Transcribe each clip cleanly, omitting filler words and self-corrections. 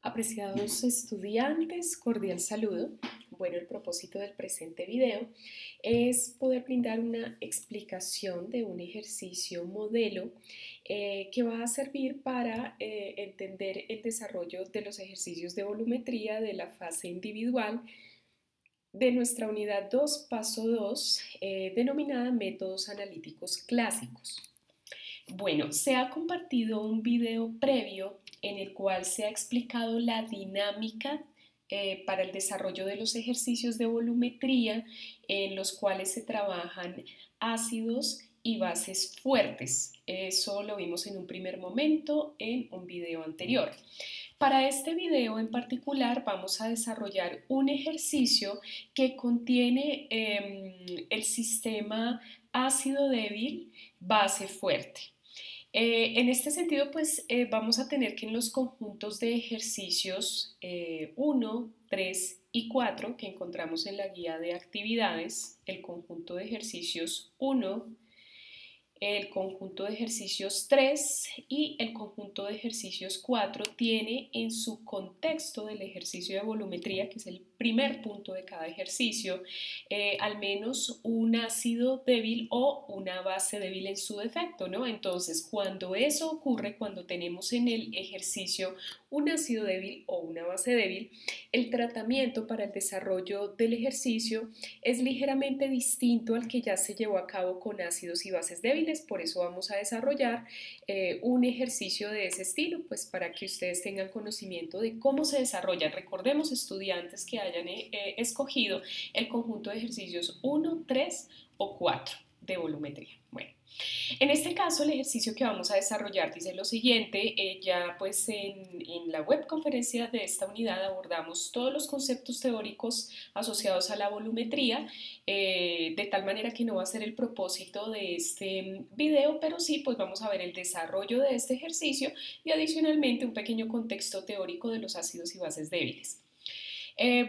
Apreciados estudiantes, cordial saludo. Bueno, el propósito del presente video es poder brindar una explicación de un ejercicio modelo que va a servir para entender el desarrollo de los ejercicios de volumetría de la fase individual de nuestra unidad 2, paso 2, denominada métodos analíticos clásicos. Bueno, se ha compartido un video previo en el cual se ha explicado la dinámica para el desarrollo de los ejercicios de volumetría en los cuales se trabajan ácidos y bases fuertes. Eso lo vimos en un primer momento en un video anterior. Para este video en particular vamos a desarrollar un ejercicio que contiene el sistema ácido débil, base fuerte. En este sentido, pues vamos a tener que en los conjuntos de ejercicios 1, 3 y 4 que encontramos en la guía de actividades, el conjunto de ejercicios 1, el conjunto de ejercicios 3 y el conjunto de ejercicios 4 tiene en su contexto del ejercicio de volumetría, que es el primer punto de cada ejercicio, al menos un ácido débil o una base débil en su defecto, ¿no? Entonces, cuando eso ocurre, cuando tenemos en el ejercicio un ácido débil o una base débil, el tratamiento para el desarrollo del ejercicio es ligeramente distinto al que ya se llevó a cabo con ácidos y bases débiles. Por eso vamos a desarrollar un ejercicio de ese estilo, pues para que ustedes tengan conocimiento de cómo se desarrolla. Recordemos, estudiantes que hayan escogido el conjunto de ejercicios 1, 3 o 4 de volumetría. Bueno, en este caso el ejercicio que vamos a desarrollar dice lo siguiente, ya pues en la webconferencia de esta unidad abordamos todos los conceptos teóricos asociados a la volumetría, de tal manera que no va a ser el propósito de este video, pero sí pues vamos a ver el desarrollo de este ejercicio y adicionalmente un pequeño contexto teórico de los ácidos y bases débiles.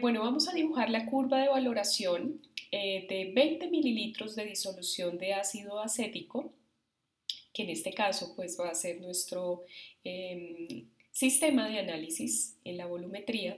Bueno, vamos a dibujar la curva de valoración de 20 mililitros de disolución de ácido acético, que en este caso pues va a ser nuestro sistema de análisis en la volumetría.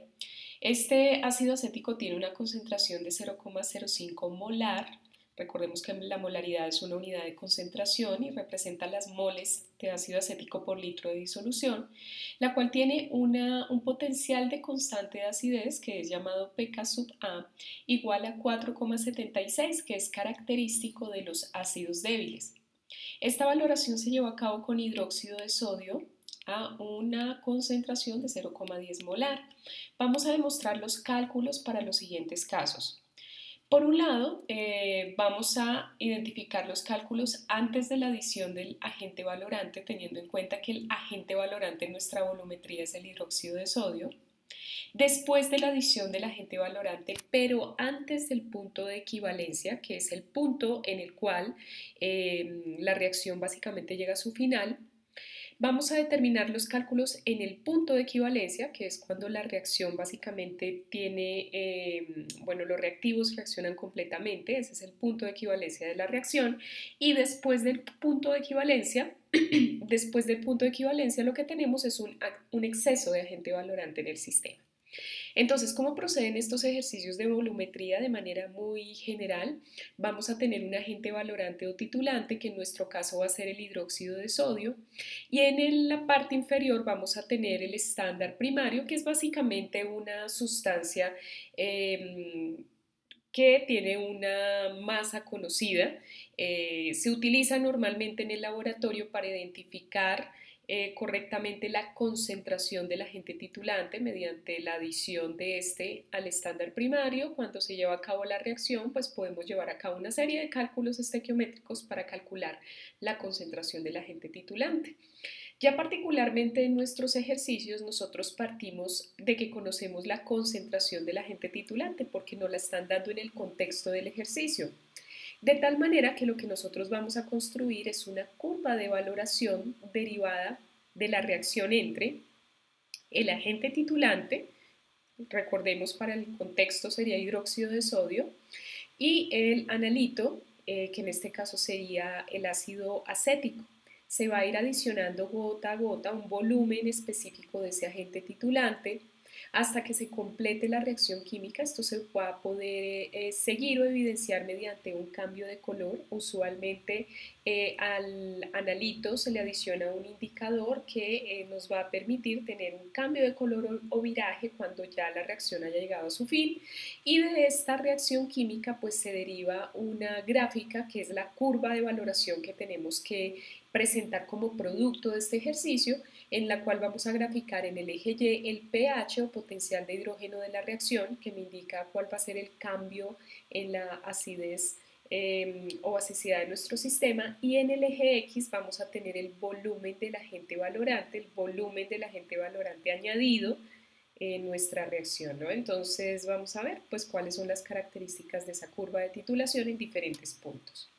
Este ácido acético tiene una concentración de 0,05 molar. Recordemos que la molaridad es una unidad de concentración y representa las moles de ácido acético por litro de disolución, la cual tiene un potencial de constante de acidez que es llamado pK sub A igual a 4,76, que es característico de los ácidos débiles. Esta valoración se llevó a cabo con hidróxido de sodio a una concentración de 0,10 molar. Vamos a demostrar los cálculos para los siguientes casos. Por un lado, vamos a identificar los cálculos antes de la adición del agente valorante, teniendo en cuenta que el agente valorante en nuestra volumetría es el hidróxido de sodio. Después de la adición del agente valorante, pero antes del punto de equivalencia, que es el punto en el cual la reacción básicamente llega a su final, vamos a determinar los cálculos en el punto de equivalencia, que es cuando la reacción básicamente tiene, bueno, los reactivos reaccionan completamente, ese es el punto de equivalencia de la reacción, y después del punto de equivalencia, lo que tenemos es un exceso de agente valorante en el sistema. Entonces, ¿cómo proceden estos ejercicios de volumetría? De manera muy general, vamos a tener un agente valorante o titulante, que en nuestro caso va a ser el hidróxido de sodio, y en la parte inferior vamos a tener el estándar primario, que es básicamente una sustancia que tiene una masa conocida. Se utiliza normalmente en el laboratorio para identificar correctamente la concentración del agente titulante mediante la adición de este al estándar primario. Cuando se lleva a cabo la reacción, pues podemos llevar a cabo una serie de cálculos estequiométricos para calcular la concentración del agente titulante. Ya particularmente en nuestros ejercicios nosotros partimos de que conocemos la concentración del agente titulante porque nos la están dando en el contexto del ejercicio. De tal manera que lo que nosotros vamos a construir es una curva de valoración derivada de la reacción entre el agente titulante, recordemos para el contexto sería hidróxido de sodio, y el analito, que en este caso sería el ácido acético. Se va a ir adicionando gota a gota un volumen específico de ese agente titulante hasta que se complete la reacción química. Esto se va a poder seguir o evidenciar mediante un cambio de color. Usualmente al analito se le adiciona un indicador que nos va a permitir tener un cambio de color o viraje cuando ya la reacción haya llegado a su fin, y de esta reacción química pues se deriva una gráfica que es la curva de valoración que tenemos que presentar como producto de este ejercicio, en la cual vamos a graficar en el eje Y el pH o potencial de hidrógeno de la reacción, que me indica cuál va a ser el cambio en la acidez o basicidad de nuestro sistema, y en el eje X vamos a tener el volumen del agente valorante, el volumen del agente valorante añadido en nuestra reacción, ¿no? Entonces vamos a ver pues cuáles son las características de esa curva de titulación en diferentes puntos.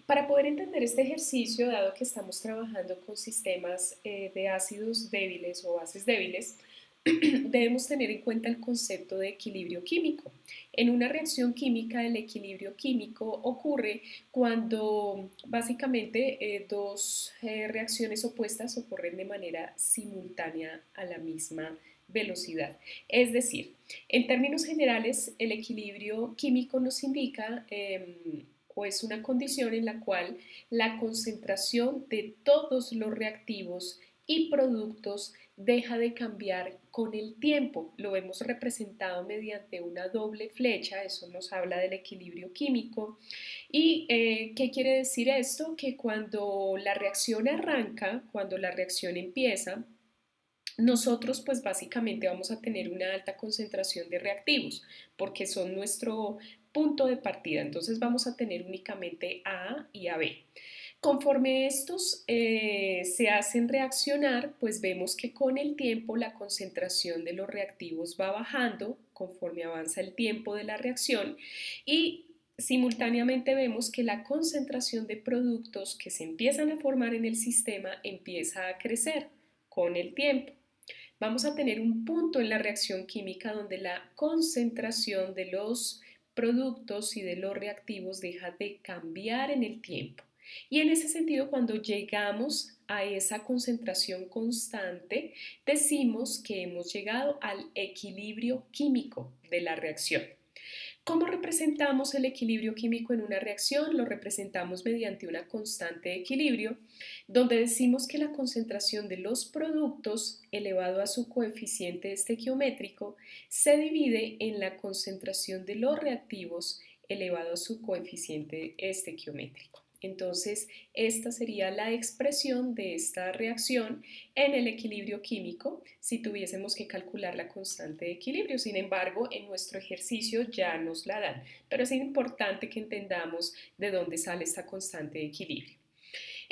Para poder entender este ejercicio, dado que estamos trabajando con sistemas de ácidos débiles o bases débiles, debemos tener en cuenta el concepto de equilibrio químico. En una reacción química, el equilibrio químico ocurre cuando básicamente dos reacciones opuestas ocurren de manera simultánea a la misma velocidad. Es decir, en términos generales, el equilibrio químico nos indica o es una condición en la cual la concentración de todos los reactivos y productos deja de cambiar con el tiempo. Lo vemos representado mediante una doble flecha, eso nos habla del equilibrio químico. ¿Y qué quiere decir esto? Que cuando la reacción arranca, cuando la reacción empieza, nosotros pues básicamente vamos a tener una alta concentración de reactivos porque son nuestro punto de partida, entonces vamos a tener únicamente A y AB. Conforme estos se hacen reaccionar, pues vemos que con el tiempo la concentración de los reactivos va bajando conforme avanza el tiempo de la reacción, y simultáneamente vemos que la concentración de productos que se empiezan a formar en el sistema empieza a crecer con el tiempo. Vamos a tener un punto en la reacción química donde la concentración de los productos y de los reactivos deja de cambiar en el tiempo. Y en ese sentido, cuando llegamos a esa concentración constante, decimos que hemos llegado al equilibrio químico de la reacción. ¿Cómo representamos el equilibrio químico en una reacción? Lo representamos mediante una constante de equilibrio, donde decimos que la concentración de los productos elevado a su coeficiente estequiométrico se divide en la concentración de los reactivos elevado a su coeficiente estequiométrico. Entonces, esta sería la expresión de esta reacción en el equilibrio químico si tuviésemos que calcular la constante de equilibrio. Sin embargo, en nuestro ejercicio ya nos la dan, pero es importante que entendamos de dónde sale esta constante de equilibrio.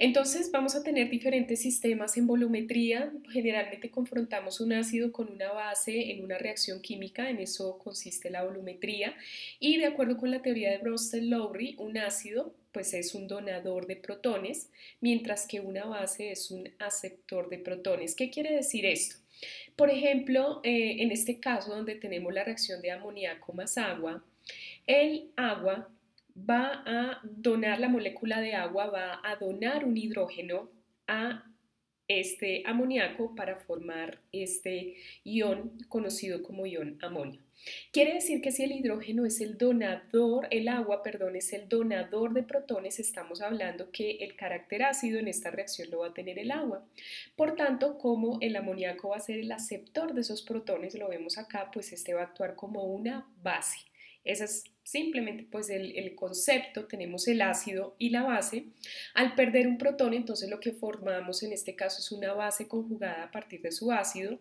Entonces vamos a tener diferentes sistemas en volumetría. Generalmente confrontamos un ácido con una base en una reacción química, en eso consiste la volumetría, y de acuerdo con la teoría de Bronsted-Lowry, un ácido pues es un donador de protones, mientras que una base es un aceptor de protones. ¿Qué quiere decir esto? Por ejemplo, en este caso donde tenemos la reacción de amoníaco más agua, el agua va a donar, la molécula de agua va a donar un hidrógeno a este amoníaco para formar este ion conocido como ion amonio. Quiere decir que si el hidrógeno es el donador, el agua, perdón, es el donador de protones, estamos hablando que el carácter ácido en esta reacción lo va a tener el agua. Por tanto, como el amoníaco va a ser el aceptor de esos protones, lo vemos acá, pues este va a actuar como una base. Ese es simplemente pues el concepto. Tenemos el ácido y la base. Al perder un protón, entonces lo que formamos en este caso es una base conjugada a partir de su ácido,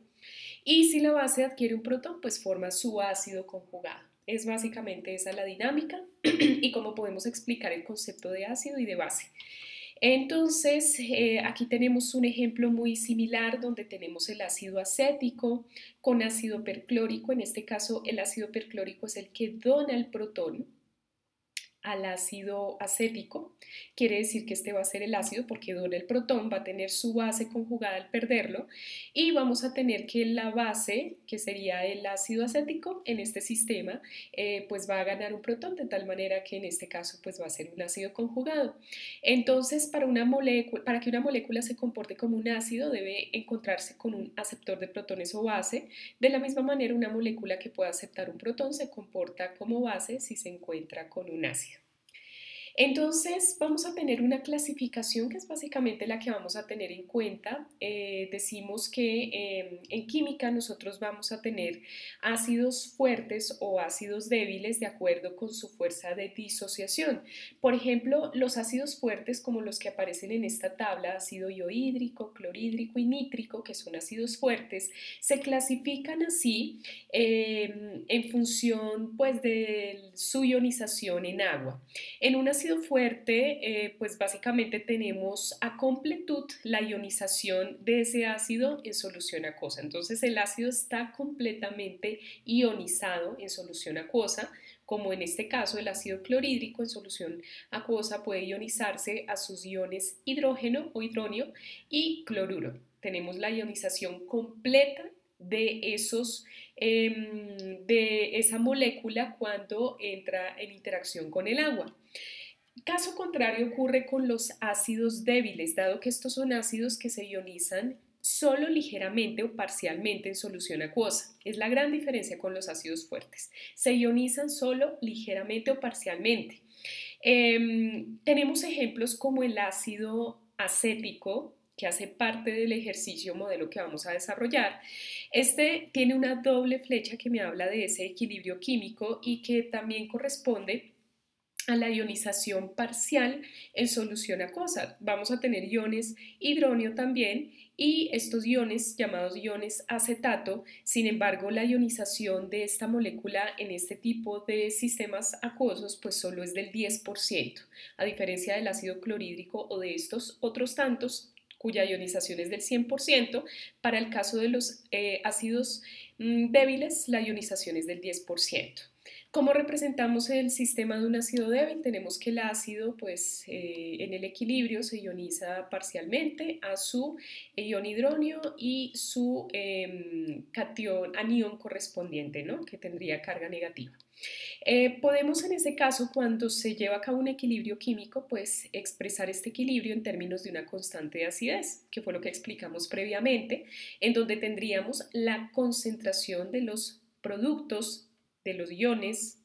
y si la base adquiere un protón, pues forma su ácido conjugado. Es básicamente esa la dinámica y cómo podemos explicar el concepto de ácido y de base. Entonces, aquí tenemos un ejemplo muy similar donde tenemos el ácido acético con ácido perclórico. En este caso, el ácido perclórico es el que dona el protón al ácido acético. Quiere decir que este va a ser el ácido porque dona el protón, va a tener su base conjugada al perderlo y vamos a tener que la base, que sería el ácido acético en este sistema, pues va a ganar un protón de tal manera que en este caso pues va a ser un ácido conjugado. Entonces para que una molécula se comporte como un ácido debe encontrarse con un aceptor de protones o base. De la misma manera una molécula que pueda aceptar un protón se comporta como base si se encuentra con un ácido. Entonces vamos a tener una clasificación que es básicamente la que vamos a tener en cuenta. Decimos que en química nosotros vamos a tener ácidos fuertes o ácidos débiles de acuerdo con su fuerza de disociación. Por ejemplo, los ácidos fuertes como los que aparecen en esta tabla, ácido iohídrico, clorhídrico y nítrico, que son ácidos fuertes, se clasifican así en función pues de su ionización en agua. En un ácido fuerte, pues básicamente tenemos a completud la ionización de ese ácido en solución acuosa. Entonces el ácido está completamente ionizado en solución acuosa, como en este caso el ácido clorhídrico en solución acuosa puede ionizarse a sus iones hidrógeno o hidronio y cloruro. Tenemos la ionización completa de esa molécula cuando entra en interacción con el agua. Caso contrario ocurre con los ácidos débiles, dado que estos son ácidos que se ionizan solo ligeramente o parcialmente en solución acuosa. Es la gran diferencia con los ácidos fuertes. Se ionizan solo ligeramente o parcialmente. Tenemos ejemplos como el ácido acético, que hace parte del ejercicio modelo que vamos a desarrollar. Este tiene una doble flecha que me habla de ese equilibrio químico y que también corresponde a la ionización parcial en solución acuosa. Vamos a tener iones hidronio también y estos iones llamados iones acetato. Sin embargo, la ionización de esta molécula en este tipo de sistemas acuosos pues solo es del 10%, a diferencia del ácido clorhídrico o de estos otros tantos cuya ionización es del 100%. Para el caso de los ácidos débiles, la ionización es del 10%. ¿Cómo representamos el sistema de un ácido débil? Tenemos que el ácido, pues, en el equilibrio se ioniza parcialmente a su ion hidronio y su anión correspondiente, ¿no? Que tendría carga negativa. Podemos en ese caso, cuando se lleva a cabo un equilibrio químico, pues expresar este equilibrio en términos de una constante de acidez, que fue lo que explicamos previamente, en donde tendríamos la concentración de los productos de los iones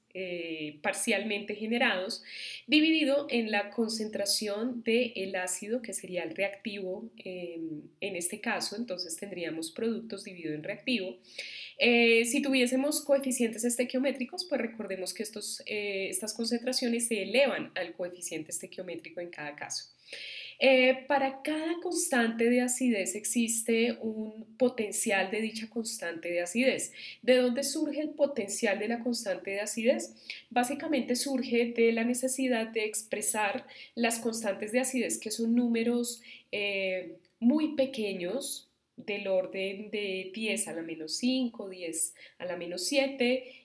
parcialmente generados, dividido en la concentración del ácido, que sería el reactivo en este caso. Entonces tendríamos productos dividido en reactivo. Si tuviésemos coeficientes estequiométricos, pues recordemos que estas concentraciones se elevan al coeficiente estequiométrico en cada caso. Para cada constante de acidez existe un potencial de dicha constante de acidez. ¿De dónde surge el potencial de la constante de acidez? Básicamente surge de la necesidad de expresar las constantes de acidez, que son números muy pequeños, del orden de 10 a la menos 5, 10 a la menos 7,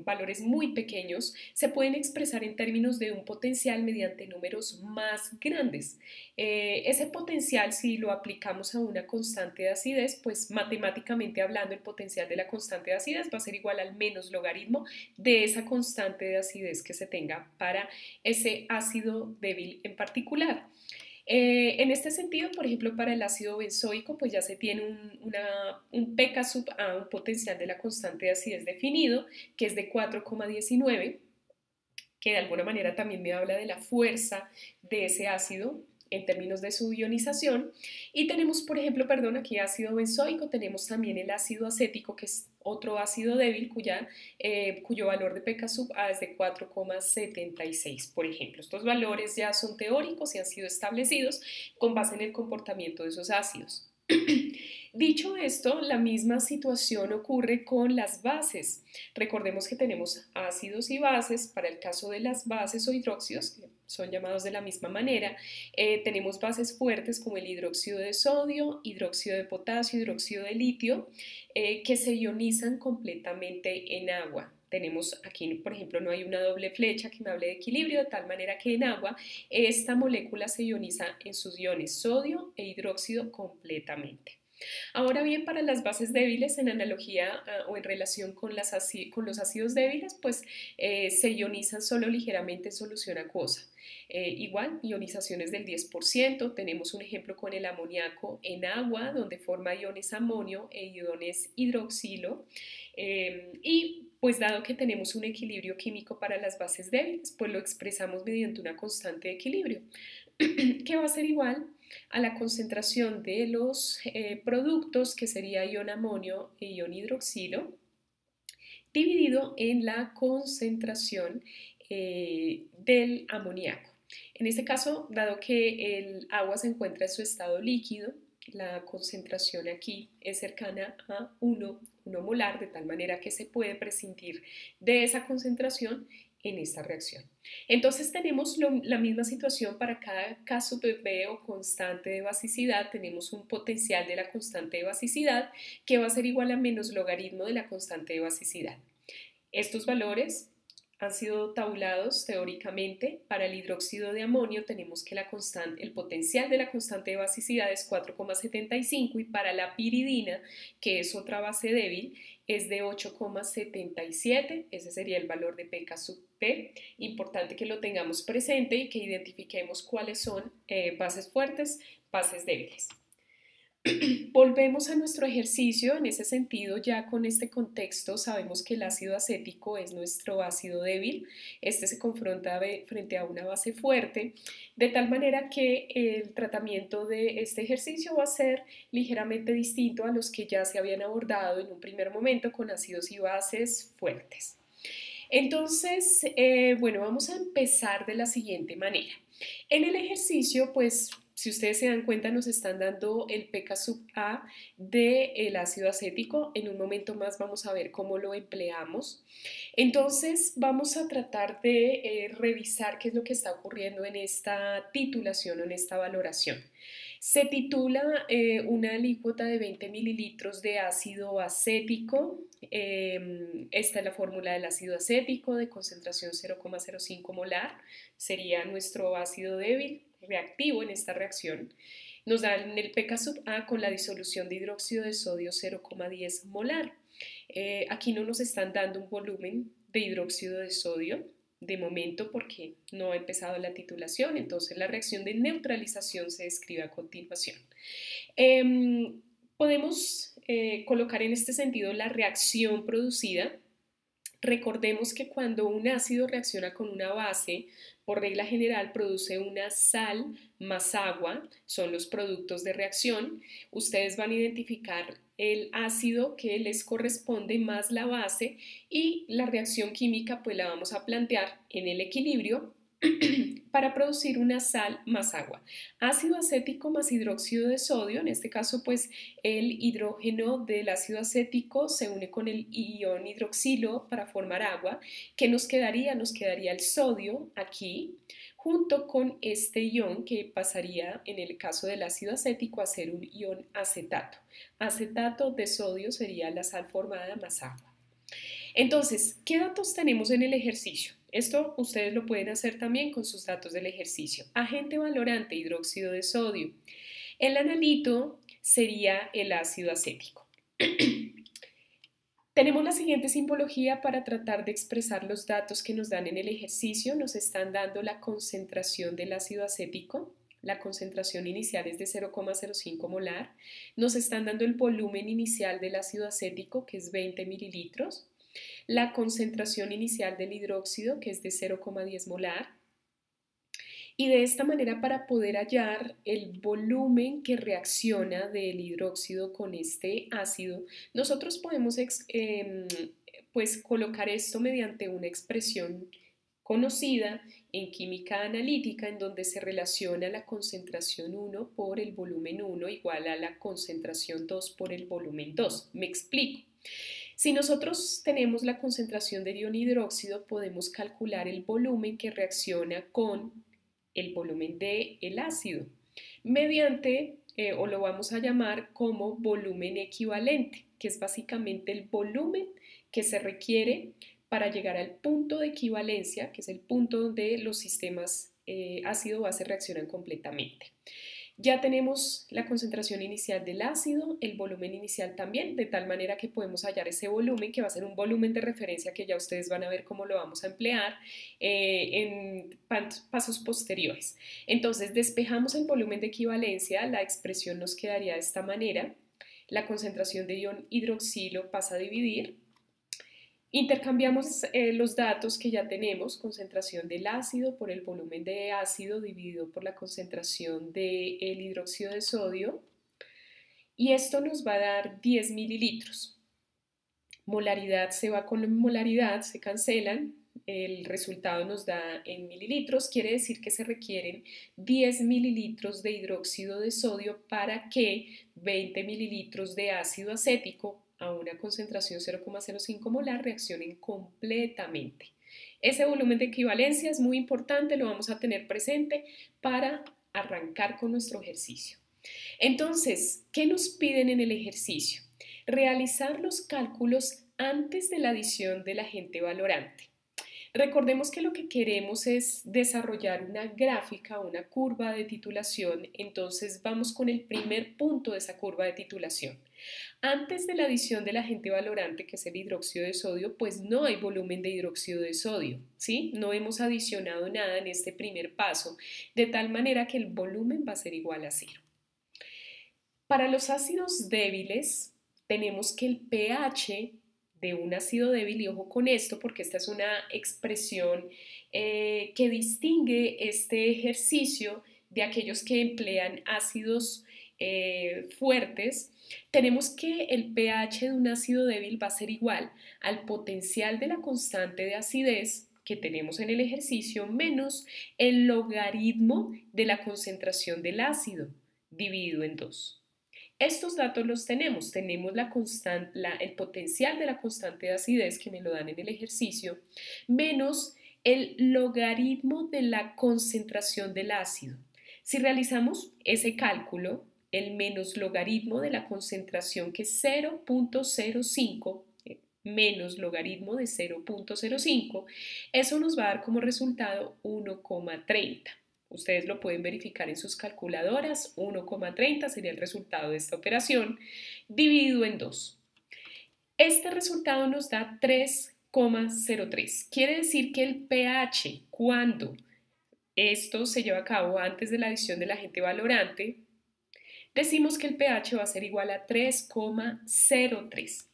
valores muy pequeños, se pueden expresar en términos de un potencial mediante números más grandes. Ese potencial, si lo aplicamos a una constante de acidez, pues matemáticamente hablando, el potencial de la constante de acidez va a ser igual al menos logaritmo de esa constante de acidez que se tenga para ese ácido débil en particular. En este sentido, por ejemplo, para el ácido benzoico, pues ya se tiene un pK sub A, un potencial de la constante de acidez definido, que es de 4,19, que de alguna manera también me habla de la fuerza de ese ácido en términos de su ionización. Y tenemos, por ejemplo, aquí ácido benzoico, tenemos también el ácido acético, que es otro ácido débil cuyo valor de pK sub A es de 4,76, por ejemplo. Estos valores ya son teóricos y han sido establecidos con base en el comportamiento de esos ácidos. Dicho esto, la misma situación ocurre con las bases. Recordemos que tenemos ácidos y bases. Para el caso de las bases o hidróxidos, que son llamados de la misma manera, tenemos bases fuertes como el hidróxido de sodio, hidróxido de potasio, hidróxido de litio, que se ionizan completamente en agua. tenemos aquí, por ejemplo, no hay una doble flecha que me hable de equilibrio, de tal manera que en agua esta molécula se ioniza en sus iones sodio e hidróxido completamente. Ahora bien, para las bases débiles, en analogía o en relación con los ácidos débiles, pues se ionizan solo ligeramente en solución acuosa. Igual, ionizaciones del 10%, tenemos un ejemplo con el amoníaco en agua, donde forma iones amonio e iones hidroxilo. Y pues dado que tenemos un equilibrio químico para las bases débiles, pues lo expresamos mediante una constante de equilibrio, que va a ser igual a la concentración de los productos, que sería ion amonio e ion hidroxilo, dividido en la concentración del amoníaco. En este caso, dado que el agua se encuentra en su estado líquido, la concentración aquí es cercana a 1 molar, de tal manera que se puede prescindir de esa concentración en esta reacción. Entonces tenemos la misma situación para cada K sub B o constante de basicidad. Tenemos un potencial de la constante de basicidad que va a ser igual a menos logaritmo de la constante de basicidad. Estos valores han sido tabulados teóricamente. Para el hidróxido de amonio tenemos que el potencial de la constante de basicidad es 4,75 y para la piridina, que es otra base débil, es de 8,77. Ese sería el valor de pK sub P. Importante que lo tengamos presente y que identifiquemos cuáles son bases fuertes, bases débiles. Volvemos a nuestro ejercicio. En ese sentido, ya con este contexto sabemos que el ácido acético es nuestro ácido débil. Este se confronta frente a una base fuerte, de tal manera que el tratamiento de este ejercicio va a ser ligeramente distinto a los que ya se habían abordado en un primer momento con ácidos y bases fuertes. Entonces, bueno, vamos a empezar de la siguiente manera. En el ejercicio, pues, si ustedes se dan cuenta, nos están dando el pK sub A del ácido acético. En un momento más vamos a ver cómo lo empleamos. Entonces, vamos a tratar de revisar qué es lo que está ocurriendo en esta titulación o en esta valoración. Se titula una alícuota de 20 mililitros de ácido acético. Esta es la fórmula del ácido acético de concentración 0,05 molar. Sería nuestro ácido débil reactivo en esta reacción. Nos dan el pK sub A con la disolución de hidróxido de sodio 0,10 molar. Aquí no nos están dando un volumen de hidróxido de sodio de momento porque no ha empezado la titulación, entonces la reacción de neutralización se describe a continuación. Podemos colocar en este sentido la reacción producida. Recordemos que cuando un ácido reacciona con una base, por regla general produce una sal más agua, son los productos de reacción. Ustedes van a identificar el ácido que les corresponde más la base y la reacción química pues la vamos a plantear en el equilibrio para producir una sal más agua. Ácido acético más hidróxido de sodio, en este caso pues el hidrógeno del ácido acético se une con el ion hidroxilo para formar agua. ¿Qué nos quedaría? Nos quedaría el sodio aquí, junto con este ion que pasaría en el caso del ácido acético a ser un ion acetato. Acetato de sodio sería la sal formada más agua. Entonces, ¿qué datos tenemos en el ejercicio? Esto ustedes lo pueden hacer también con sus datos del ejercicio. Agente valorante, hidróxido de sodio. El analito sería el ácido acético. Tenemos la siguiente simbología para tratar de expresar los datos que nos dan en el ejercicio. Nos están dando la concentración del ácido acético. La concentración inicial es de 0,05 molar. Nos están dando el volumen inicial del ácido acético, que es 20 mililitros. La concentración inicial del hidróxido, que es de 0,10 molar. Y de esta manera, para poder hallar el volumen que reacciona del hidróxido con este ácido, nosotros podemos pues colocar esto mediante una expresión conocida en química analítica, en donde se relaciona la concentración 1 por el volumen 1 igual a la concentración 2 por el volumen 2. Me explico. Si nosotros tenemos la concentración del ion hidróxido, podemos calcular el volumen que reacciona con el volumen del ácido mediante, o lo vamos a llamar como volumen equivalente, que es básicamente el volumen que se requiere para llegar al punto de equivalencia, que es el punto donde los sistemas ácido-base reaccionan completamente. Ya tenemos la concentración inicial del ácido, el volumen inicial también, de tal manera que podemos hallar ese volumen, que va a ser un volumen de referencia que ya ustedes van a ver cómo lo vamos a emplear en pasos posteriores. Entonces, despejamos el volumen de equivalencia, la expresión nos quedaría de esta manera. La concentración de ion hidroxilo pasa a dividir. Intercambiamos los datos que ya tenemos, concentración del ácido por el volumen de ácido dividido por la concentración del hidróxido de sodio, y esto nos va a dar 10 mililitros. Molaridad se va con molaridad, se cancelan, el resultado nos da en mililitros, quiere decir que se requieren 10 mililitros de hidróxido de sodio para que 20 mililitros de ácido acético a una concentración 0,05 molar reaccionen completamente. Ese volumen de equivalencia es muy importante, lo vamos a tener presente para arrancar con nuestro ejercicio. Entonces, ¿qué nos piden en el ejercicio? Realizar los cálculos antes de la adición del agente valorante. Recordemos que lo que queremos es desarrollar una gráfica, una curva de titulación, entonces vamos con el primer punto de esa curva de titulación. Antes de la adición del agente valorante, que es el hidróxido de sodio, pues no hay volumen de hidróxido de sodio, ¿sí? No hemos adicionado nada en este primer paso, de tal manera que el volumen va a ser igual a 0. Para los ácidos débiles, tenemos que el pH de un ácido débil, y ojo con esto porque esta es una expresión que distingue este ejercicio de aquellos que emplean ácidos fuertes. Tenemos que el pH de un ácido débil va a ser igual al potencial de la constante de acidez que tenemos en el ejercicio menos el logaritmo de la concentración del ácido dividido en 2. Estos datos los tenemos el potencial de la constante de acidez que me lo dan en el ejercicio, menos el logaritmo de la concentración del ácido. Si realizamos ese cálculo, el menos logaritmo de la concentración, que es 0,05, menos logaritmo de 0,05, eso nos va a dar como resultado 1,30. Ustedes lo pueden verificar en sus calculadoras, 1,30 sería el resultado de esta operación, dividido en 2. Este resultado nos da 3,03. Quiere decir que el pH, cuando esto se lleva a cabo antes de la adición del agente valorante, decimos que el pH va a ser igual a 3,03.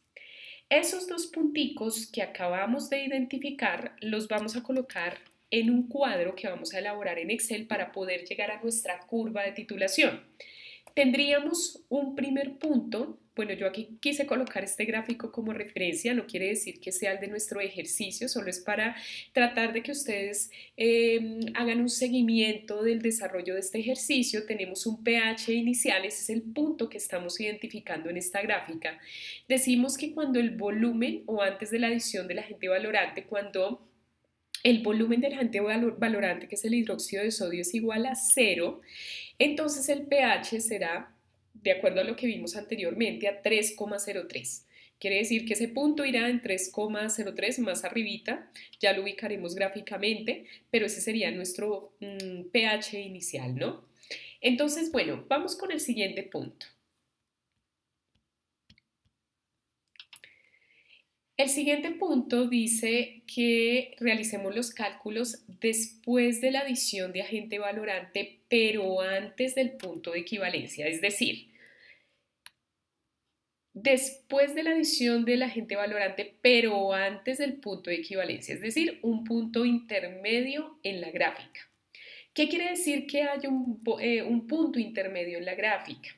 Esos dos punticos que acabamos de identificar los vamos a colocar en un cuadro que vamos a elaborar en Excel para poder llegar a nuestra curva de titulación. Tendríamos un primer punto. Bueno, yo aquí quise colocar este gráfico como referencia, no quiere decir que sea el de nuestro ejercicio, solo es para tratar de que ustedes hagan un seguimiento del desarrollo de este ejercicio. Tenemos un pH inicial, ese es el punto que estamos identificando en esta gráfica. Decimos que cuando el volumen, o antes de la adición del agente valorante, cuando el volumen del agente valorante, que es el hidróxido de sodio, es igual a 0, entonces el pH será, de acuerdo a lo que vimos anteriormente, a 3,03. Quiere decir que ese punto irá en 3,03 más arribita, ya lo ubicaremos gráficamente, pero ese sería nuestro pH inicial, ¿no? Entonces, bueno, vamos con el siguiente punto. El siguiente punto dice que realicemos los cálculos después de la adición de agente valorante, pero antes del punto de equivalencia, es decir, después de la adición del agente valorante, pero antes del punto de equivalencia, es decir, un punto intermedio en la gráfica. ¿Qué quiere decir que haya un punto intermedio en la gráfica?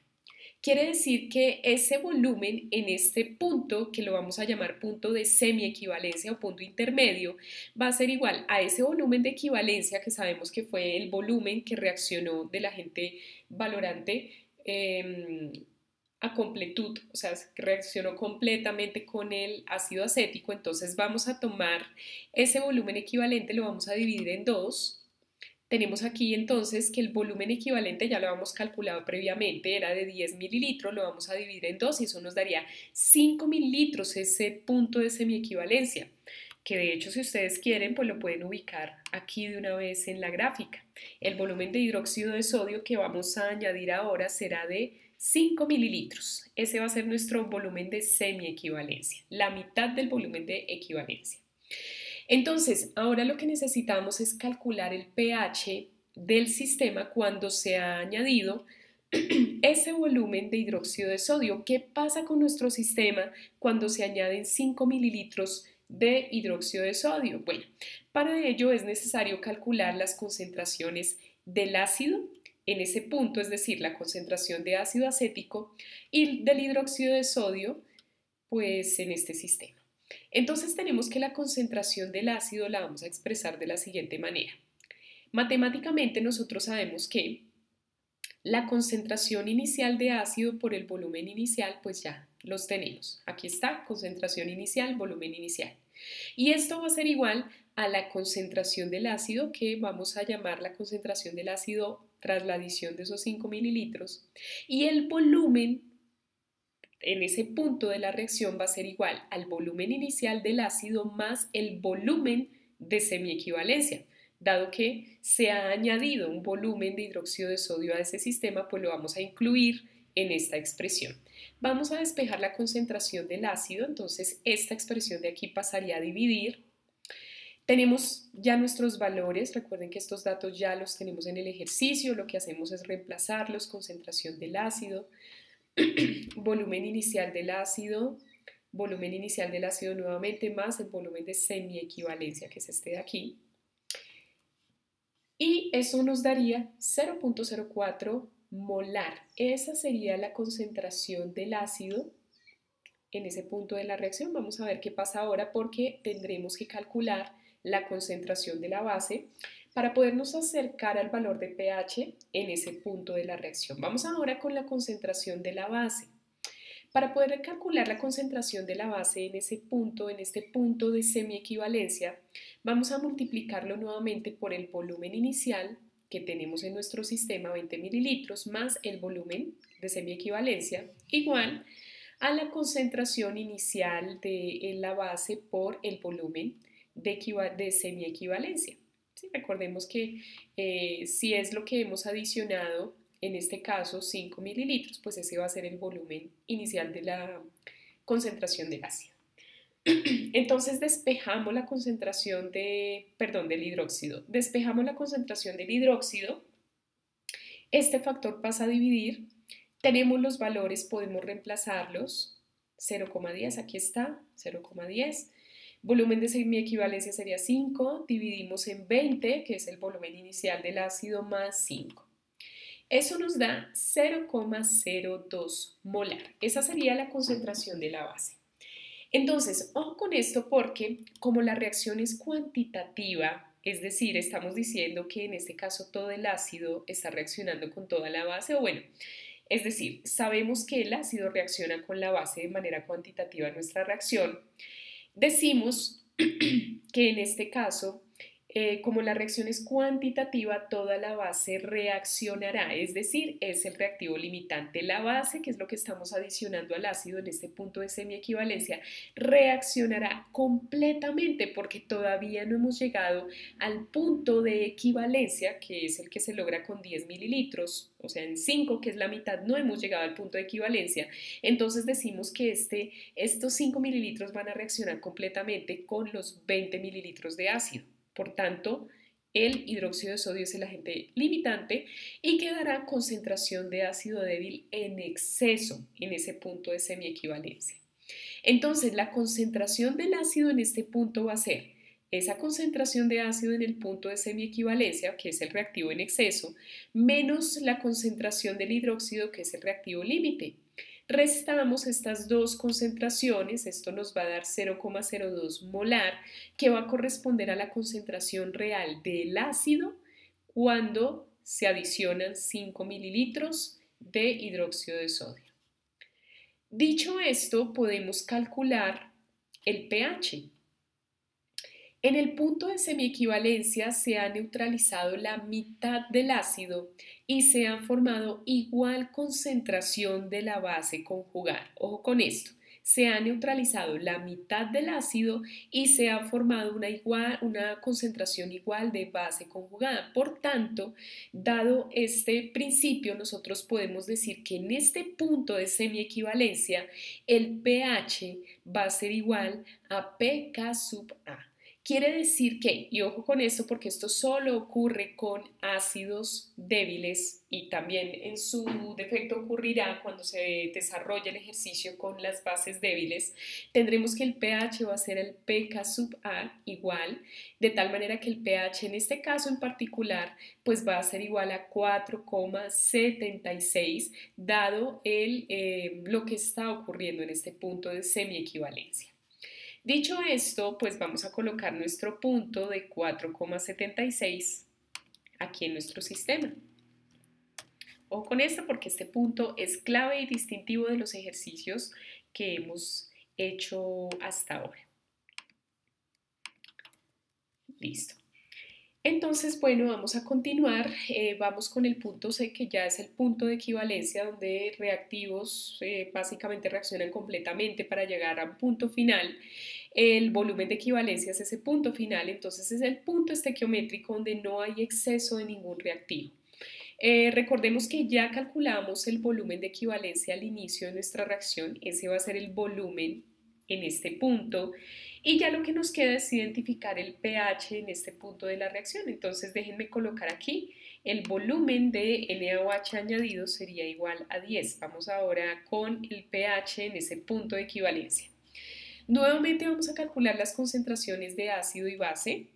Quiere decir que ese volumen en este punto, que lo vamos a llamar punto de semiequivalencia o punto intermedio, va a ser igual a ese volumen de equivalencia que sabemos que fue el volumen que reaccionó del agente valorante a completud, o sea, que reaccionó completamente con el ácido acético. Entonces vamos a tomar ese volumen equivalente, lo vamos a dividir en 2. Tenemos aquí entonces que el volumen equivalente ya lo habíamos calculado previamente, era de 10 mililitros, lo vamos a dividir en 2 y eso nos daría 5 mililitros, ese punto de semiequivalencia. que de hecho si ustedes quieren pues lo pueden ubicar aquí de una vez en la gráfica. El volumen de hidróxido de sodio que vamos a añadir ahora será de 5 mililitros. Ese va a ser nuestro volumen de semiequivalencia, la mitad del volumen de equivalencia. Entonces, ahora lo que necesitamos es calcular el pH del sistema cuando se ha añadido ese volumen de hidróxido de sodio. ¿Qué pasa con nuestro sistema cuando se añaden 5 mililitros de hidróxido de sodio? Bueno, para ello es necesario calcular las concentraciones del ácido en ese punto, es decir, la concentración de ácido acético y del hidróxido de sodio, pues en este sistema. Entonces tenemos que la concentración del ácido la vamos a expresar de la siguiente manera. Matemáticamente nosotros sabemos que la concentración inicial de ácido por el volumen inicial, pues ya los tenemos. Aquí está, concentración inicial, volumen inicial. Y esto va a ser igual a la concentración del ácido, que vamos a llamar la concentración del ácido tras la adición de esos 5 mililitros. Y el volumen en ese punto de la reacción va a ser igual al volumen inicial del ácido más el volumen de semiequivalencia. Dado que se ha añadido un volumen de hidróxido de sodio a ese sistema, pues lo vamos a incluir en esta expresión. Vamos a despejar la concentración del ácido, entonces esta expresión de aquí pasaría a dividir. Tenemos ya nuestros valores, recuerden que estos datos ya los tenemos en el ejercicio, lo que hacemos es reemplazarlos, concentración del ácido, volumen inicial del ácido nuevamente más el volumen de semiequivalencia, que es este de aquí. Y eso nos daría 0.04 molar. Esa sería la concentración del ácido en ese punto de la reacción. Vamos a ver qué pasa ahora porque tendremos que calcular la concentración de la base para podernos acercar al valor de pH en ese punto de la reacción. Vamos ahora con la concentración de la base. Para poder calcular la concentración de la base en este punto de semiequivalencia, vamos a multiplicarlo nuevamente por el volumen inicial que tenemos en nuestro sistema, 20 mililitros, más el volumen de semiequivalencia, igual a la concentración inicial de la base por el volumen de semiequivalencia. ¿Sí? Recordemos que si es lo que hemos adicionado, en este caso 5 mililitros, pues ese va a ser el volumen inicial de la concentración del ácido. Entonces despejamos la concentración del hidróxido. Despejamos la concentración del hidróxido. Este factor pasa a dividir. Tenemos los valores, podemos reemplazarlos. 0,10, aquí está, 0,10. Volumen de semiequivalencia sería 5, dividimos en 20, que es el volumen inicial del ácido, más 5. Eso nos da 0,02 molar. Esa sería la concentración de la base. Entonces, ojo con esto porque como la reacción es cuantitativa, es decir, estamos diciendo que en este caso todo el ácido está reaccionando con toda la base, o bueno, es decir, sabemos que el ácido reacciona con la base de manera cuantitativa en nuestra reacción. Decimos que en este caso, como la reacción es cuantitativa, toda la base reaccionará, es decir, es el reactivo limitante. La base, que es lo que estamos adicionando al ácido en este punto de semiequivalencia, reaccionará completamente porque todavía no hemos llegado al punto de equivalencia, que es el que se logra con 10 mililitros, o sea, en 5, que es la mitad, no hemos llegado al punto de equivalencia. Entonces decimos que estos 5 mililitros van a reaccionar completamente con los 20 mililitros de ácido. Por tanto, el hidróxido de sodio es el agente limitante y quedará concentración de ácido débil en exceso en ese punto de semiequivalencia. Entonces, la concentración del ácido en este punto va a ser esa concentración de ácido en el punto de semiequivalencia, que es el reactivo en exceso, menos la concentración del hidróxido, que es el reactivo límite. Restamos estas dos concentraciones, esto nos va a dar 0,02 molar, que va a corresponder a la concentración real del ácido cuando se adicionan 5 mililitros de hidróxido de sodio. Dicho esto, podemos calcular el pH. En el punto de semiequivalencia se ha neutralizado la mitad del ácido y se ha formado igual concentración de la base conjugada. Ojo con esto. se ha neutralizado la mitad del ácido y se ha formado una concentración igual de base conjugada. Por tanto, dado este principio, nosotros podemos decir que en este punto de semiequivalencia, el pH va a ser igual a pK sub A. Quiere decir que, y ojo con esto porque esto solo ocurre con ácidos débiles y también en su defecto ocurrirá cuando se desarrolla el ejercicio con las bases débiles, tendremos que el pH va a ser el pK sub A igual, de tal manera que el pH en este caso en particular pues va a ser igual a 4,76 dado lo que está ocurriendo en este punto de semiequivalencia. Dicho esto, pues vamos a colocar nuestro punto de 4,76 aquí en nuestro sistema. Ojo con esto porque este punto es clave y distintivo de los ejercicios que hemos hecho hasta ahora. Listo. Entonces, bueno, vamos a continuar, vamos con el punto C, que ya es el punto de equivalencia, donde reactivos básicamente reaccionan completamente para llegar a un punto final. El volumen de equivalencia es ese punto final, entonces es el punto estequiométrico donde no hay exceso de ningún reactivo. Recordemos que ya calculamos el volumen de equivalencia al inicio de nuestra reacción, ese va a ser el volumen en este punto. Y ya lo que nos queda es identificar el pH en este punto de la reacción. Entonces déjenme colocar aquí el volumen de NaOH añadido sería igual a 10. Vamos ahora con el pH en ese punto de equivalencia. Nuevamente vamos a calcular las concentraciones de ácido y base.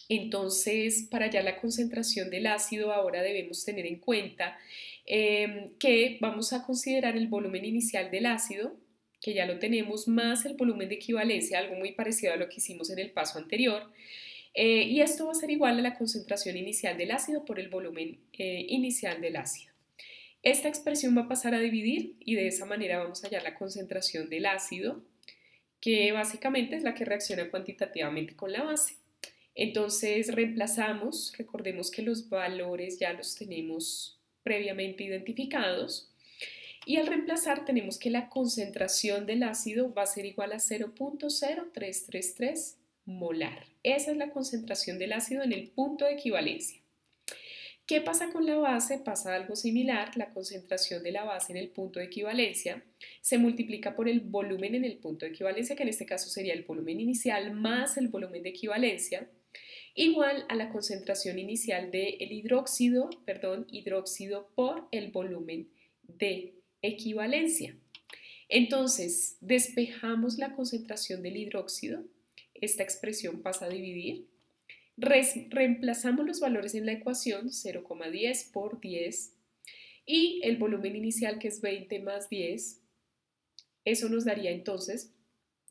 Entonces, para hallar la concentración del ácido ahora debemos tener en cuenta que vamos a considerar el volumen inicial del ácido, que ya lo tenemos, más el volumen de equivalencia, algo muy parecido a lo que hicimos en el paso anterior, y esto va a ser igual a la concentración inicial del ácido por el volumen inicial del ácido. Esta expresión va a pasar a dividir y de esa manera vamos a hallar la concentración del ácido, que básicamente es la que reacciona cuantitativamente con la base. Entonces reemplazamos, recordemos que los valores ya los tenemos previamente identificados. Y al reemplazar tenemos que la concentración del ácido va a ser igual a 0,0333 molar. Esa es la concentración del ácido en el punto de equivalencia. ¿Qué pasa con la base? Pasa algo similar. La concentración de la base en el punto de equivalencia se multiplica por el volumen en el punto de equivalencia, que en este caso sería el volumen inicial más el volumen de equivalencia, igual a la concentración inicial del hidróxido por el volumen de equivalencia. Entonces, despejamos la concentración del hidróxido, esta expresión pasa a dividir, reemplazamos los valores en la ecuación, 0,10 por 10, y el volumen inicial que es 20 más 10, eso nos daría entonces,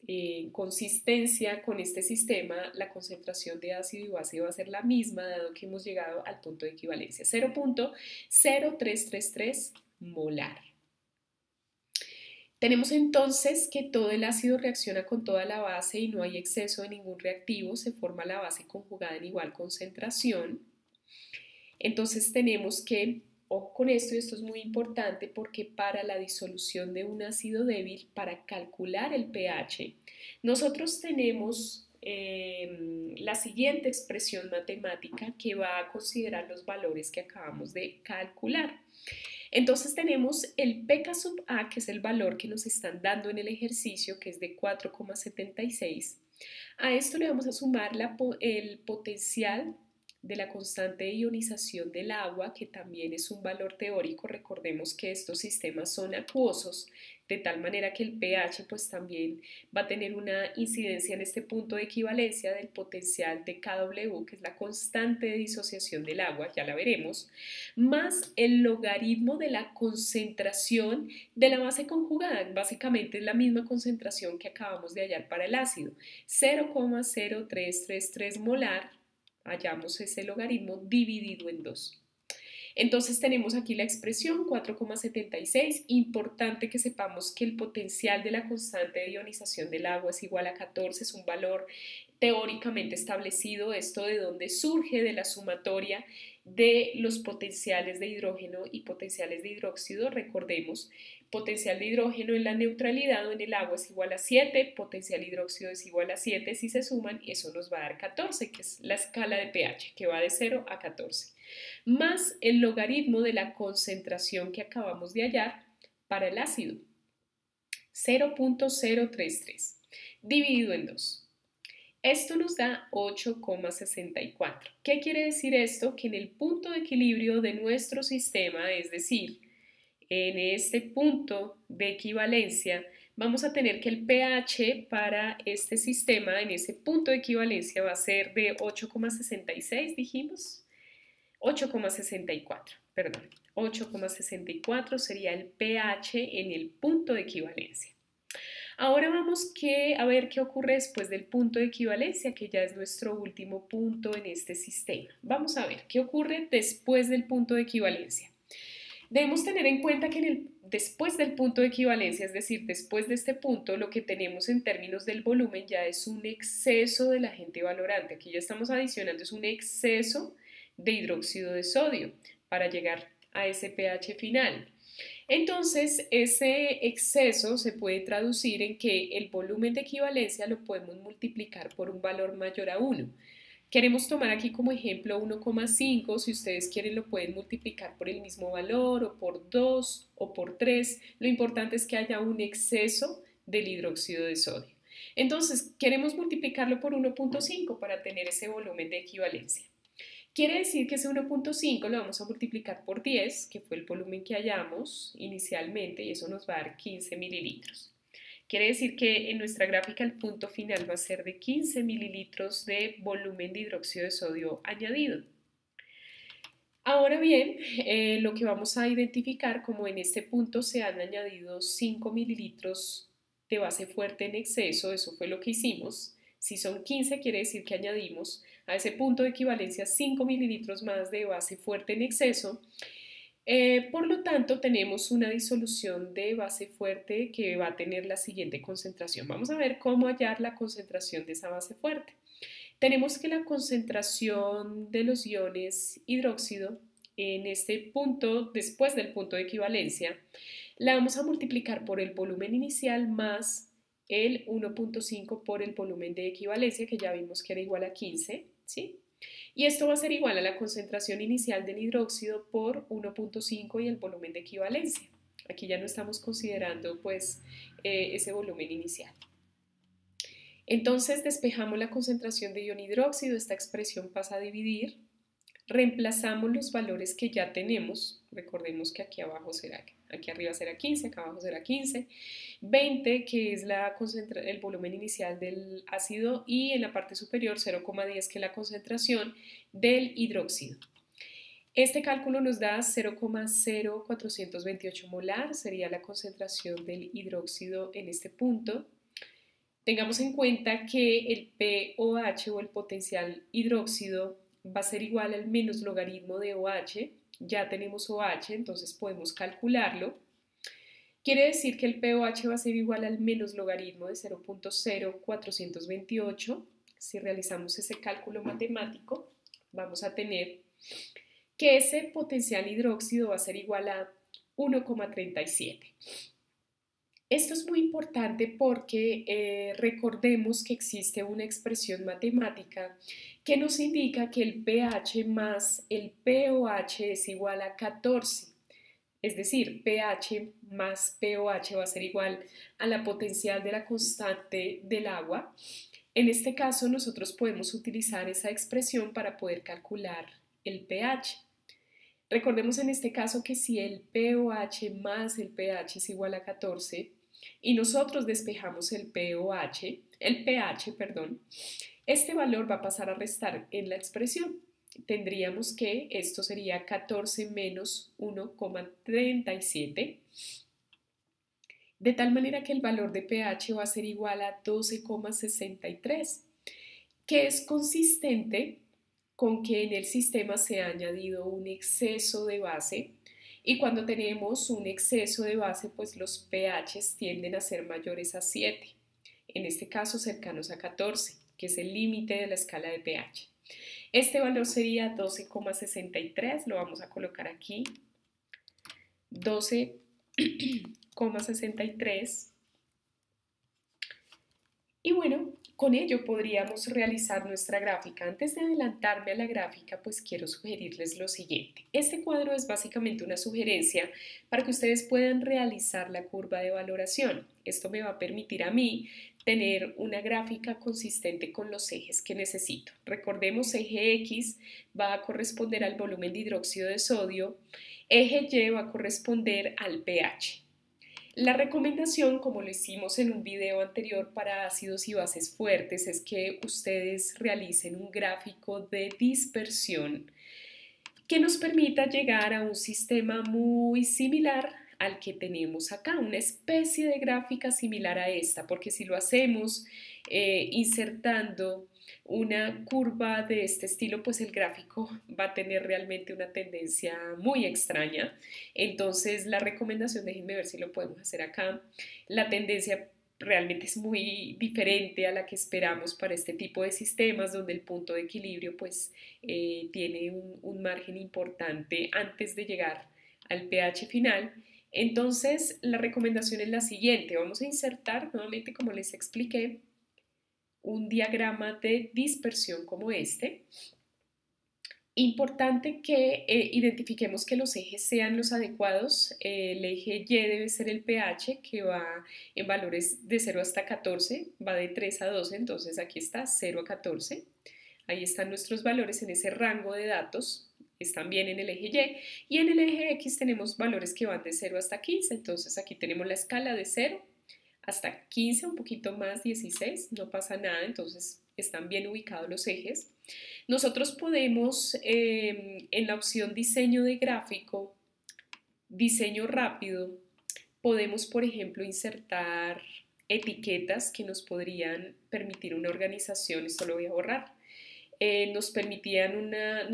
en consistencia con este sistema, la concentración de ácido y base va a ser la misma, dado que hemos llegado al punto de equivalencia, 0,0333 molar. Tenemos entonces que todo el ácido reacciona con toda la base y no hay exceso de ningún reactivo, se forma la base conjugada en igual concentración. Entonces tenemos que, ojo con esto, y esto es muy importante porque para la disolución de un ácido débil, para calcular el pH, nosotros tenemos la siguiente expresión matemática que va a considerar los valores que acabamos de calcular. Entonces tenemos el pK sub A, que es el valor que nos están dando en el ejercicio, que es de 4,76. A esto le vamos a sumar el potencial de la constante de ionización del agua, que también es un valor teórico. Recordemos que estos sistemas son acuosos, de tal manera que el pH pues también va a tener una incidencia en este punto de equivalencia del potencial de Kw, que es la constante de disociación del agua, ya la veremos, más el logaritmo de la concentración de la base conjugada, básicamente es la misma concentración que acabamos de hallar para el ácido, 0,0333 molar, hallamos ese logaritmo dividido en 2. Entonces tenemos aquí la expresión 4,76. Importante que sepamos que el potencial de la constante de ionización del agua es igual a 14, es un valor teóricamente establecido. Esto de dónde surge, de la sumatoria de los potenciales de hidrógeno y potenciales de hidróxido. Recordemos, potencial de hidrógeno en la neutralidad o en el agua es igual a 7, potencial de hidróxido es igual a 7, si se suman, eso nos va a dar 14, que es la escala de pH, que va de 0 a 14, más el logaritmo de la concentración que acabamos de hallar para el ácido, 0.033, dividido en 2. Esto nos da 8,64. ¿Qué quiere decir esto? Que en el punto de equilibrio de nuestro sistema, es decir, en este punto de equivalencia, vamos a tener que el pH para este sistema en ese punto de equivalencia va a ser de 8,66, dijimos. 8,64, perdón. 8,64 sería el pH en el punto de equivalencia. Ahora vamos a ver qué ocurre después del punto de equivalencia, que ya es nuestro último punto en este sistema. Vamos a ver qué ocurre después del punto de equivalencia. Debemos tener en cuenta que después del punto de equivalencia, es decir, después de este punto, lo que tenemos en términos del volumen ya es un exceso del agente valorante. Aquí ya estamos adicionando, es un exceso de hidróxido de sodio para llegar a ese pH final. Entonces, ese exceso se puede traducir en que el volumen de equivalencia lo podemos multiplicar por un valor mayor a 1. Queremos tomar aquí como ejemplo 1,5, si ustedes quieren lo pueden multiplicar por el mismo valor o por 2 o por 3. Lo importante es que haya un exceso del hidróxido de sodio. Entonces, queremos multiplicarlo por 1,5 para tener ese volumen de equivalencia. Quiere decir que ese 1,5 lo vamos a multiplicar por 10, que fue el volumen que hallamos inicialmente, y eso nos va a dar 15 mililitros. Quiere decir que en nuestra gráfica el punto final va a ser de 15 mililitros de volumen de hidróxido de sodio añadido. Ahora bien, lo que vamos a identificar, como en este punto se han añadido 5 mililitros de base fuerte en exceso, eso fue lo que hicimos. Si son 15, quiere decir que añadimos a ese punto de equivalencia 5 mililitros más de base fuerte en exceso. Por lo tanto, tenemos una disolución de base fuerte que va a tener la siguiente concentración. Vamos a ver cómo hallar la concentración de esa base fuerte. Tenemos que la concentración de los iones hidróxido en este punto, después del punto de equivalencia, la vamos a multiplicar por el volumen inicial más el 1,5 por el volumen de equivalencia, que ya vimos que era igual a 15, ¿sí? Y esto va a ser igual a la concentración inicial del hidróxido por 1,5 y el volumen de equivalencia. Aquí ya no estamos considerando pues ese volumen inicial. Entonces despejamos la concentración de ion hidróxido, esta expresión pasa a dividir, reemplazamos los valores que ya tenemos, recordemos que aquí arriba será 15, acá abajo será 15, 20 que es el volumen inicial del ácido y en la parte superior 0,10 que es la concentración del hidróxido. Este cálculo nos da 0,0428 molar, sería la concentración del hidróxido en este punto. Tengamos en cuenta que el pOH o el potencial hidróxido va a ser igual al menos logaritmo de OH. Ya tenemos OH, entonces podemos calcularlo. Quiere decir que el pOH va a ser igual al menos logaritmo de 0.0428. Si realizamos ese cálculo matemático, vamos a tener que ese potencial hidróxido va a ser igual a 1,37. Esto es muy importante porque recordemos que existe una expresión matemática que nos indica que el pH más el pOH es igual a 14. Es decir, pH más pOH va a ser igual a la potencial de la constante del agua. En este caso, nosotros podemos utilizar esa expresión para poder calcular el pH. Recordemos en este caso que si el pOH más el pH es igual a 14 y nosotros despejamos el pH, este valor va a pasar a restar en la expresión. Tendríamos que esto sería 14 menos 1,37, de tal manera que el valor de pH va a ser igual a 12,63, que es consistente con que en el sistema se ha añadido un exceso de base, y cuando tenemos un exceso de base, pues los pHs tienden a ser mayores a 7, en este caso cercanos a 14, que es el límite de la escala de pH. Este valor sería 12,63, lo vamos a colocar aquí, 12,63. Y bueno, con ello podríamos realizar nuestra gráfica. Antes de adelantarme a la gráfica, pues quiero sugerirles lo siguiente. Este cuadro es básicamente una sugerencia para que ustedes puedan realizar la curva de valoración. Esto me va a permitir a mí tener una gráfica consistente con los ejes que necesito. Recordemos, eje X va a corresponder al volumen de hidróxido de sodio, eje Y va a corresponder al pH. La recomendación, como lo hicimos en un video anterior para ácidos y bases fuertes, es que ustedes realicen un gráfico de dispersión que nos permita llegar a un sistema muy similar al que tenemos acá, una especie de gráfica similar a esta, porque si lo hacemos insertando una curva de este estilo, pues el gráfico va a tener realmente una tendencia muy extraña. Entonces la recomendación, déjenme ver si lo podemos hacer acá, la tendencia realmente es muy diferente a la que esperamos para este tipo de sistemas donde el punto de equilibrio pues tiene un margen importante antes de llegar al pH final. Entonces la recomendación es la siguiente, vamos a insertar nuevamente, como les expliqué, un diagrama de dispersión como este. Importante que identifiquemos que los ejes sean los adecuados. El eje Y debe ser el pH, que va en valores de 0 hasta 14, va de 3 a 12, entonces aquí está 0 a 14. Ahí están nuestros valores en ese rango de datos, están bien en el eje Y. Y en el eje X tenemos valores que van de 0 hasta 15, entonces aquí tenemos la escala de 0 hasta 15, un poquito más, 16, no pasa nada, entonces están bien ubicados los ejes. Nosotros podemos, en la opción diseño de gráfico, diseño rápido, podemos, por ejemplo, insertar etiquetas que nos podrían permitir una organización. Esto lo voy a borrar. Nos permitirán una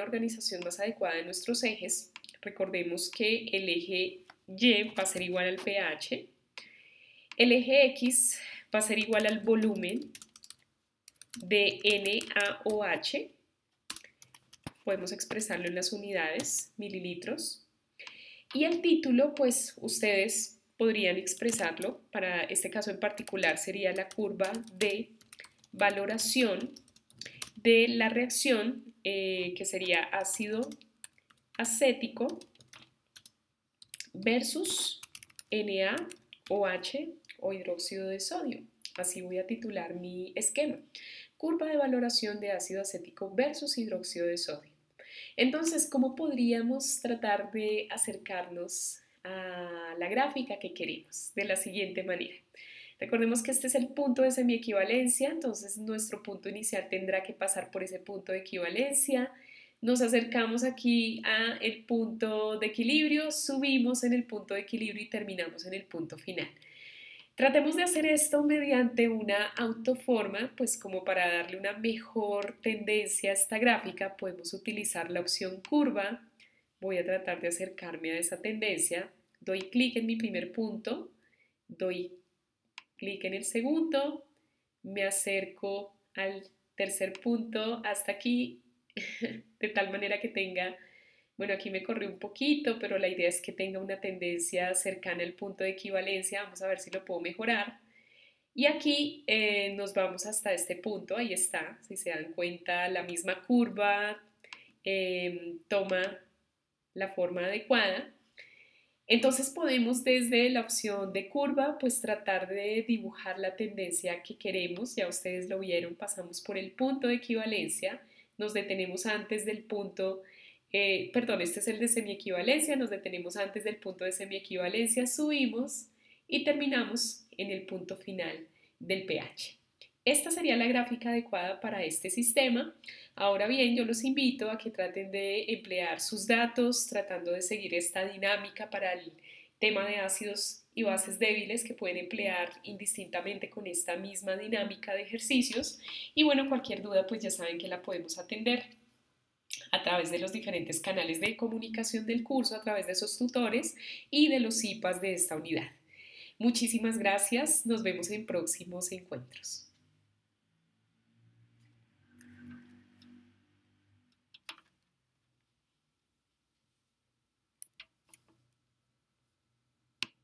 organización más adecuada de nuestros ejes. Recordemos que el eje Y va a ser igual al pH, el eje X va a ser igual al volumen de NaOH, podemos expresarlo en las unidades, mililitros, y el título, pues ustedes podrían expresarlo, para este caso en particular sería la curva de valoración de la reacción que sería ácido acético versus NaOH o hidróxido de sodio. Así voy a titular mi esquema. Curva de valoración de ácido acético versus hidróxido de sodio. Entonces, ¿cómo podríamos tratar de acercarnos a la gráfica que queremos? De la siguiente manera. Recordemos que este es el punto de semiequivalencia, entonces nuestro punto inicial tendrá que pasar por ese punto de equivalencia. Nos acercamos aquí al punto de equilibrio, subimos en el punto de equilibrio y terminamos en el punto final. Tratemos de hacer esto mediante una autoforma, pues como para darle una mejor tendencia a esta gráfica podemos utilizar la opción curva. Voy a tratar de acercarme a esa tendencia, doy clic en mi primer punto, doy clic en el segundo, me acerco al tercer punto hasta aquí, de tal manera que tenga, bueno, aquí me corrí un poquito, pero la idea es que tenga una tendencia cercana al punto de equivalencia. Vamos a ver si lo puedo mejorar. Y aquí nos vamos hasta este punto, ahí está, si se dan cuenta, la misma curva toma la forma adecuada. Entonces podemos desde la opción de curva pues tratar de dibujar la tendencia que queremos. Ya ustedes lo vieron, pasamos por el punto de equivalencia, nos detenemos antes del punto, este es el de semiequivalencia, nos detenemos antes del punto de semiequivalencia, subimos y terminamos en el punto final del pH. Esta sería la gráfica adecuada para este sistema. Ahora bien, yo los invito a que traten de emplear sus datos tratando de seguir esta dinámica para el tema de ácidos y bases débiles que pueden emplear indistintamente con esta misma dinámica de ejercicios. Y bueno, cualquier duda pues ya saben que la podemos atender a través de los diferentes canales de comunicación del curso, a través de esos tutores y de los IPAs de esta unidad. Muchísimas gracias, nos vemos en próximos encuentros.